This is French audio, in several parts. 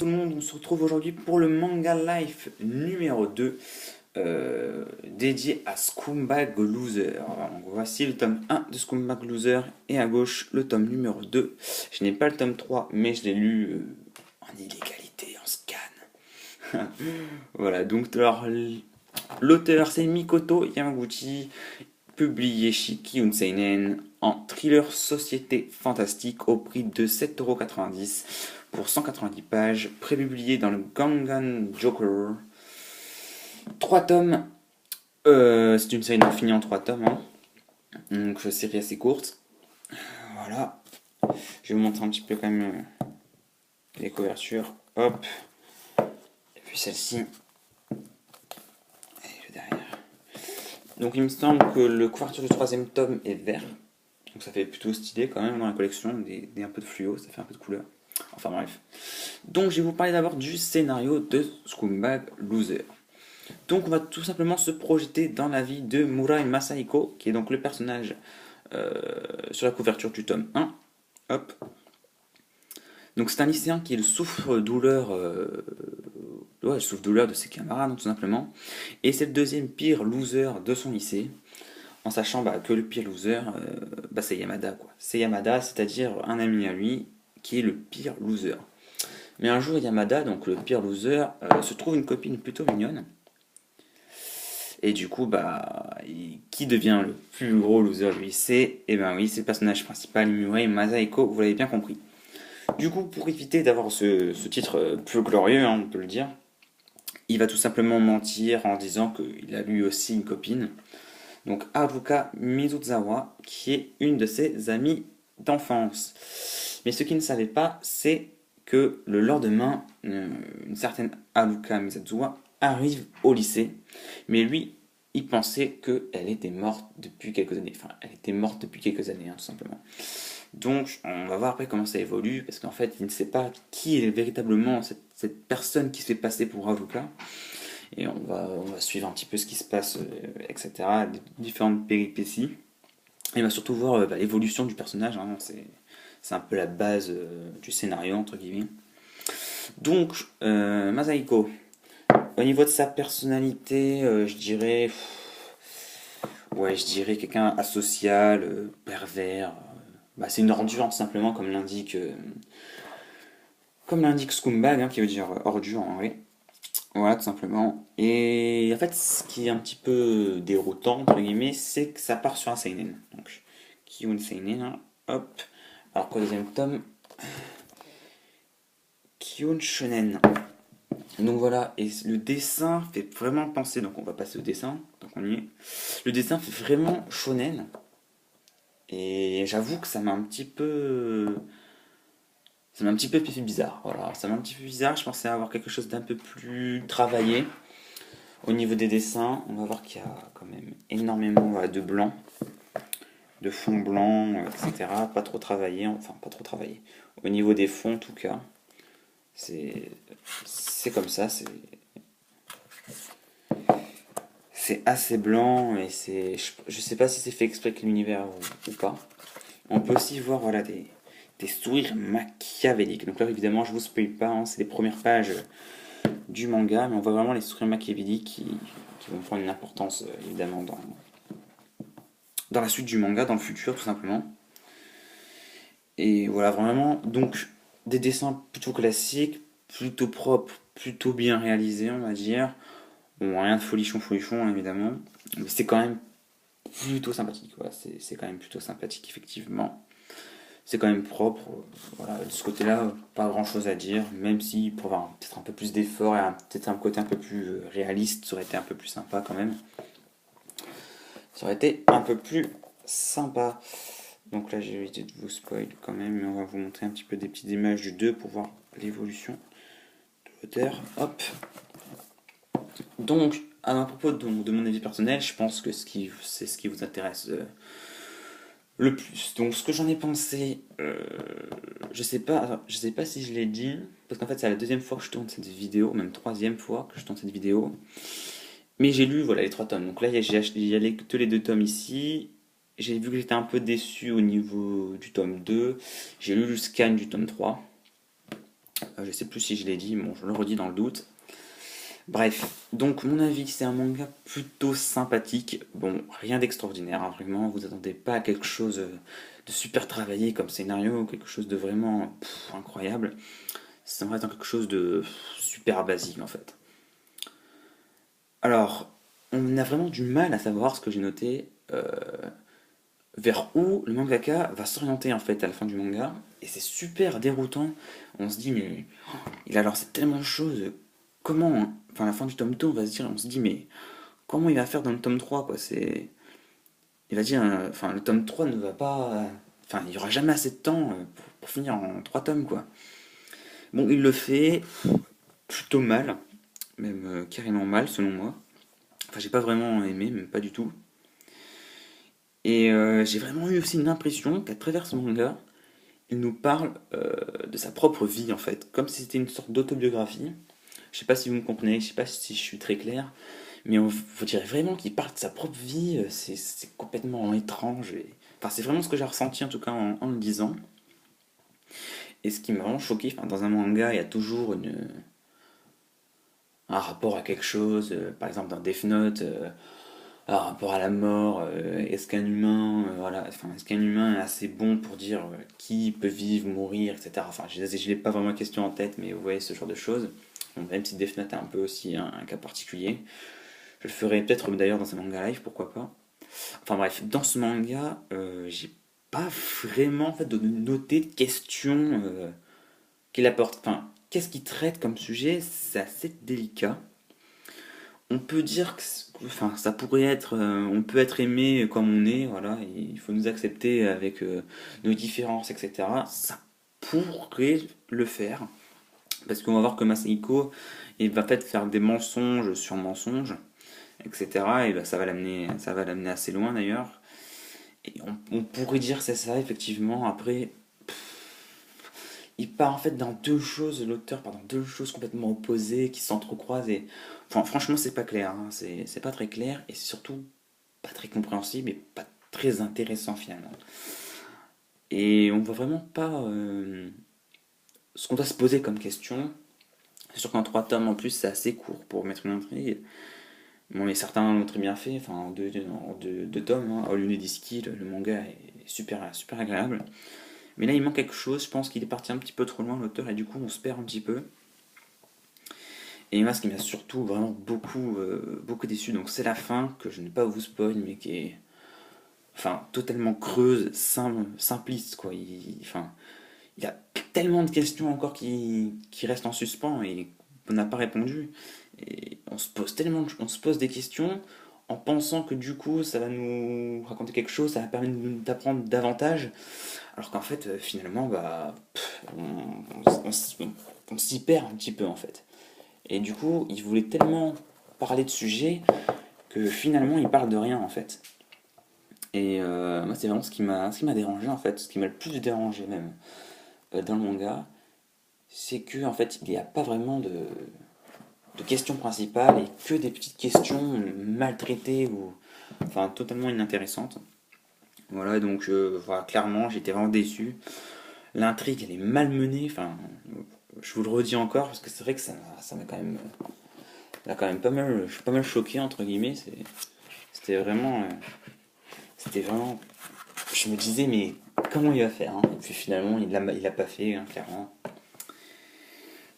Tout le monde, on se retrouve aujourd'hui pour le Manga Life numéro 2 dédié à Scumbag Loser. Donc, voici le tome 1 de Scumbag Loser et à gauche le tome numéro 2. Je n'ai pas le tome 3 mais je l'ai lu en illégalité, en scan. Voilà, donc alors, l'auteur c'est Mikoto Yamaguchi, publié chez Kiun Seinen en thriller société fantastique au prix de 7,90 € pour 190 pages, prépublié dans le Gangan Joker. 3 tomes, c'est une série non finie en 3 tomes, hein. Donc série assez courte. Voilà, je vais vous montrer un petit peu quand même les couvertures. Hop, et puis celle-ci, et le derrière. Donc il me semble que le couverture du troisième tome est vert. Donc ça fait plutôt stylé quand même dans la collection, un peu de fluo, ça fait un peu de couleur. Enfin bref. Donc je vais vous parler d'abord du scénario de Scumbag Loser. Donc on va tout simplement se projeter dans la vie de Murai Masahiko, qui est donc le personnage sur la couverture du tome 1. Hop. Donc c'est un lycéen qui souffre-douleur souffre-douleur de ses camarades, donc, tout simplement. Et c'est le deuxième pire loser de son lycée, en sachant que le pire loser, c'est Yamada, quoi. C'est Yamada, c'est-à-dire un ami à lui, qui est le pire loser. Mais un jour, Yamada, donc le pire loser, se trouve une copine plutôt mignonne. Et du coup, qui devient le plus gros loser du lycée? Eh ben oui, c'est le personnage principal, Murai Masahiko, vous l'avez bien compris. Du coup, pour éviter d'avoir ce titre peu glorieux, hein, on peut le dire, il va tout simplement mentir en disant qu'il a lui aussi une copine. Donc Haruka Mizuzawa, qui est une de ses amies d'enfance. Mais ce qu'il ne savait pas, c'est que le lendemain, une certaine Haruka Mizuzawa arrive au lycée. Mais lui, il pensait qu'elle était morte depuis quelques années. Enfin, elle était morte depuis quelques années, hein, tout simplement. Donc, on va voir après comment ça évolue, parce qu'en fait, il ne sait pas qui est véritablement cette personne qui se fait passer pour Haruka. Et on va suivre un petit peu ce qui se passe, etc., les différentes péripéties. Et on va surtout voir l'évolution du personnage, hein, c'est un peu la base du scénario, entre guillemets. Donc, Masahiko, au niveau de sa personnalité, je dirais quelqu'un asocial, pervers. C'est une ordure, simplement, comme l'indique Scumbag, hein, qui veut dire ordure en anglais. Voilà, tout simplement. Et en fait, ce qui est un petit peu déroutant, entre guillemets, c'est que ça part sur un seinen. Donc, Kiun Seinen, hein, hop. Alors qu'au deuxième tome, Kiun Shonen. Donc voilà, et le dessin fait vraiment penser, donc on va passer au dessin, donc on y est. Le dessin fait vraiment shonen, et j'avoue que ça m'a un petit peu fait bizarre, voilà, ça m'a un petit peu bizarre, je pensais avoir quelque chose d'un peu plus travaillé. Au niveau des dessins, on va voir qu'il y a quand même énormément de blanc, de fond blanc, etc. Pas trop travaillé, enfin pas trop travaillé. Au niveau des fonds, en tout cas, c'est comme ça, c'est assez blanc et je sais pas si c'est fait exprès que l'univers ou pas. On peut aussi voir voilà des sourires machiavéliques. Donc là évidemment je vous spoil pas, hein, c'est les premières pages du manga, mais on voit vraiment les sourires machiavéliques qui vont prendre une importance évidemment dans la suite du manga, dans le futur tout simplement. Et voilà vraiment, donc des dessins plutôt classiques, plutôt propres, plutôt bien réalisés on va dire. Bon, rien de folichon évidemment, mais c'est quand même plutôt sympathique, voilà, c'est quand même plutôt sympathique effectivement. C'est quand même propre, voilà, de ce côté-là, pas grand-chose à dire, même si pour avoir peut-être un peu plus d'effort et peut-être un côté un peu plus réaliste, ça aurait été un peu plus sympa quand même. Ça aurait été un peu plus sympa. Donc là, j'ai évité de vous spoil quand même, mais on va vous montrer un petit peu des petites images du 2 pour voir l'évolution de l'auteur. Hop. Donc, à propos de mon avis personnel, je pense que c'est ce qui vous intéresse le plus. Donc, ce que j'en ai pensé, je sais pas si je l'ai dit, parce qu'en fait, c'est la deuxième fois que je tourne cette vidéo, même troisième fois que je tourne cette vidéo. Mais j'ai lu, voilà, les 3 tomes. Donc là, il y a que les 2 tomes ici. J'ai vu que j'étais un peu déçu au niveau du tome 2. J'ai lu le scan du tome 3. Je sais plus si je l'ai dit, bon je le redis dans le doute. Bref, donc mon avis, c'est un manga plutôt sympathique. Bon, rien d'extraordinaire, hein, vraiment. Vous attendez pas à quelque chose de super travaillé comme scénario, quelque chose de vraiment incroyable. Ça reste dans quelque chose de super basique en fait. Alors, on a vraiment du mal à savoir ce que j'ai noté, vers où le mangaka va s'orienter en fait à la fin du manga. Et c'est super déroutant. On se dit, mais il a lancé tellement de choses. Comment, enfin, à la fin du tome 2, on se dit, mais comment il va faire dans le tome 3 quoi, c'est il va dire enfin le tome 3 ne va pas enfin il y aura jamais assez de temps pour finir en 3 tomes quoi. Bon, il le fait plutôt mal, même carrément mal selon moi. Enfin, j'ai pas vraiment aimé, même pas du tout. Et j'ai vraiment eu aussi une impression qu'à travers ce manga, il nous parle de sa propre vie en fait, comme si c'était une sorte d'autobiographie. Je sais pas si vous me comprenez, je sais pas si je suis très clair, mais on vous dirait vraiment qu'il parle de sa propre vie, c'est complètement étrange. Enfin, c'est vraiment ce que j'ai ressenti en tout cas en le disant. Et ce qui m'a vraiment choqué, enfin, dans un manga, il y a toujours un rapport à quelque chose, par exemple dans Death Note, un rapport à la mort, est-ce qu'un humain, voilà, enfin, est-ce qu'un humain est assez bon pour dire qui peut vivre, mourir, etc. Enfin, je n'ai pas vraiment la question en tête, mais vous voyez ce genre de choses. Bon, même si Death Note est un peu aussi un cas particulier. Je le ferai peut-être d'ailleurs dans un manga live, pourquoi pas. Enfin bref, dans ce manga, j'ai pas vraiment en fait, de noter de questions qu'il apporte. Enfin, qu'est-ce qu'il traite comme sujet? C'est assez délicat. On peut dire que enfin, ça pourrait être, on peut être aimé comme on est, voilà, et il faut nous accepter avec nos différences, etc. Ça pourrait le faire, parce qu'on va voir que Masahiko, il va peut-être faire des mensonges sur mensonges, etc. Et ben, ça va l'amener assez loin d'ailleurs. Et on pourrait dire que c'est ça, effectivement. Après, il part en fait dans deux choses, l'auteur part dans deux choses complètement opposées qui s'entrecroisent. Et enfin, franchement, c'est pas clair, hein. C'est pas très clair et c'est surtout pas très compréhensible et pas très intéressant finalement. Et on voit vraiment pas ce qu'on doit se poser comme question. C'est sûr qu'en trois tomes en plus, c'est assez court pour mettre une intrigue. Bon, mais certains l'ont très bien fait, enfin en deux tomes, hein. All You Need Is Kill, le manga est super agréable. Mais là, il manque quelque chose. Je pense qu'il est parti un petit peu trop loin, l'auteur, et du coup, on se perd un petit peu. Et moi, ce qui m'a surtout vraiment beaucoup déçu, donc c'est la fin, que je ne vais pas vous spoil, mais qui est enfin, totalement creuse, simpliste, quoi. Enfin, il y a tellement de questions encore qui restent en suspens et qu'on n'a pas répondu. Et on se pose des questions en pensant que du coup, ça va nous raconter quelque chose, ça va permettre d'apprendre davantage. Alors qu'en fait, finalement, bah, on s'y perd un petit peu en fait. Et du coup, il voulait tellement parler de sujets que finalement, il parle de rien en fait. Et moi, c'est vraiment ce qui m'a dérangé en fait, ce qui m'a le plus dérangé même dans le manga, c'est que en fait, il n'y a pas vraiment de questions principales et que des petites questions maltraitées ou enfin totalement inintéressantes. Voilà, donc voilà, clairement, j'étais vraiment déçu. L'intrigue, elle est mal menée. Enfin, je vous le redis encore parce que c'est vrai que ça m'a quand même, quand même pas mal, je suis pas mal choqué entre guillemets. C'était vraiment, c'était vraiment. Je me disais mais comment il va faire hein. Et puis finalement, il l'a pas fait hein, clairement.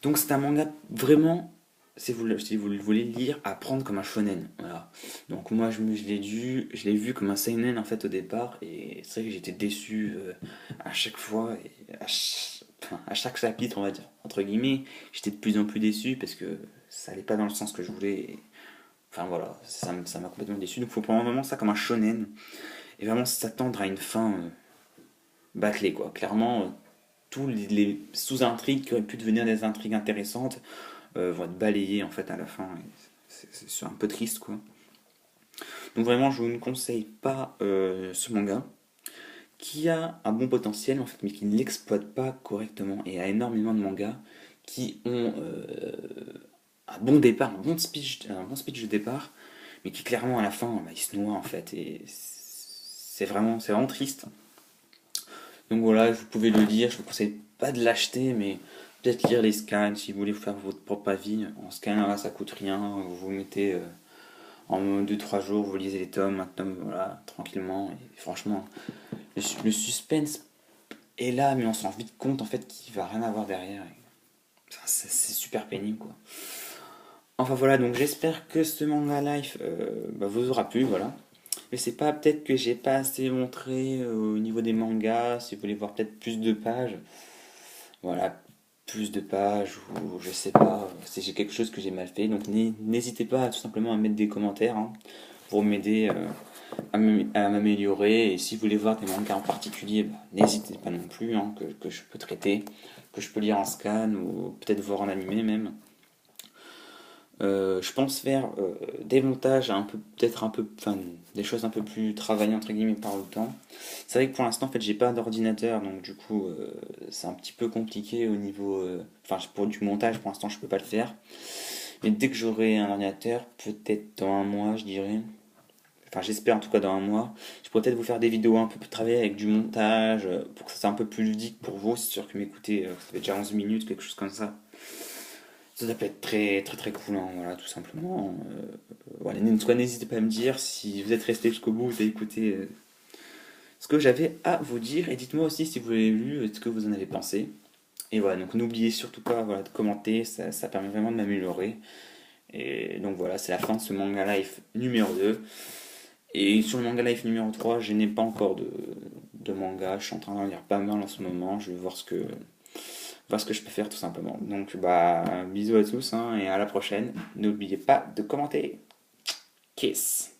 Donc c'est un manga vraiment, si vous le voulez lire, à prendre comme un shonen. Voilà. Donc moi je l'ai vu comme un seinen en fait au départ et c'est vrai que j'étais déçu à chaque fois et enfin, à chaque chapitre on va dire entre guillemets, j'étais de plus en plus déçu parce que ça allait pas dans le sens que je voulais. Enfin voilà, ça m'a complètement déçu. Donc il faut prendre vraiment ça comme un shonen et vraiment s'attendre à une fin bâclée quoi. Clairement tous les sous-intrigues qui auraient pu devenir des intrigues intéressantes vont être balayées en fait à la fin. C'est un peu triste quoi. Donc vraiment, je ne conseille pas ce manga qui a un bon potentiel en fait, mais qui ne l'exploite pas correctement. Et il y a énormément de mangas qui ont un bon départ, un bon speech de départ, mais qui clairement à la fin, bah, ils se noient en fait. Et c'est vraiment triste. Donc voilà, vous pouvez le lire. Je ne vous conseille pas de l'acheter, mais peut-être lire les scans si vous voulez faire votre propre avis. En scan, là, ça coûte rien. Vous vous mettez en 2-3 jours, vous lisez les tomes, un tome, voilà, tranquillement. Et franchement, le suspense est là, mais on se rend vite compte en fait qu'il va rien avoir derrière. C'est super pénible quoi. Enfin voilà, donc j'espère que ce manga life vous aura plu, voilà. Je sais pas, peut-être que j'ai pas assez montré au niveau des mangas, si vous voulez voir peut-être plus de pages, voilà, plus de pages, ou je sais pas, si j'ai quelque chose que j'ai mal fait, donc n'hésitez pas tout simplement à mettre des commentaires hein, pour m'aider à m'améliorer, et si vous voulez voir des mangas en particulier, n'hésitez pas non plus, hein, que je peux traiter, que je peux lire en scan, ou peut-être voir en animé même. Je pense faire des montages un peu, peut-être un peu, enfin, des choses un peu plus travaillées entre guillemets par le temps. C'est vrai que pour l'instant, en fait, j'ai pas d'ordinateur, donc du coup, c'est un petit peu compliqué au niveau, enfin, pour du montage, pour l'instant, je peux pas le faire. Mais dès que j'aurai un ordinateur, peut-être dans un mois, je dirais. Enfin, j'espère en tout cas dans un mois. Je pourrais peut-être vous faire des vidéos un peu plus travaillées avec du montage, pour que ça soit un peu plus ludique pour vous. C'est sûr que m'écouter, ça fait déjà 11 minutes, quelque chose comme ça. Ça peut être très très très cool, hein, voilà, tout simplement. Voilà, en tout cas, n'hésitez pas à me dire si vous êtes resté jusqu'au bout, vous avez écouté ce que j'avais à vous dire. Et dites-moi aussi si vous l'avez lu, ce que vous en avez pensé. Et voilà, donc n'oubliez surtout pas voilà, de commenter, ça permet vraiment de m'améliorer. Et donc voilà, c'est la fin de ce manga life numéro 2. Et sur le manga life numéro 3 je n'ai pas encore de manga. Je suis en train d'en lire pas mal en ce moment. Je vais voir ce que je peux faire tout simplement. Donc bisous à tous hein, et à la prochaine. N'oubliez pas de commenter. Kiss.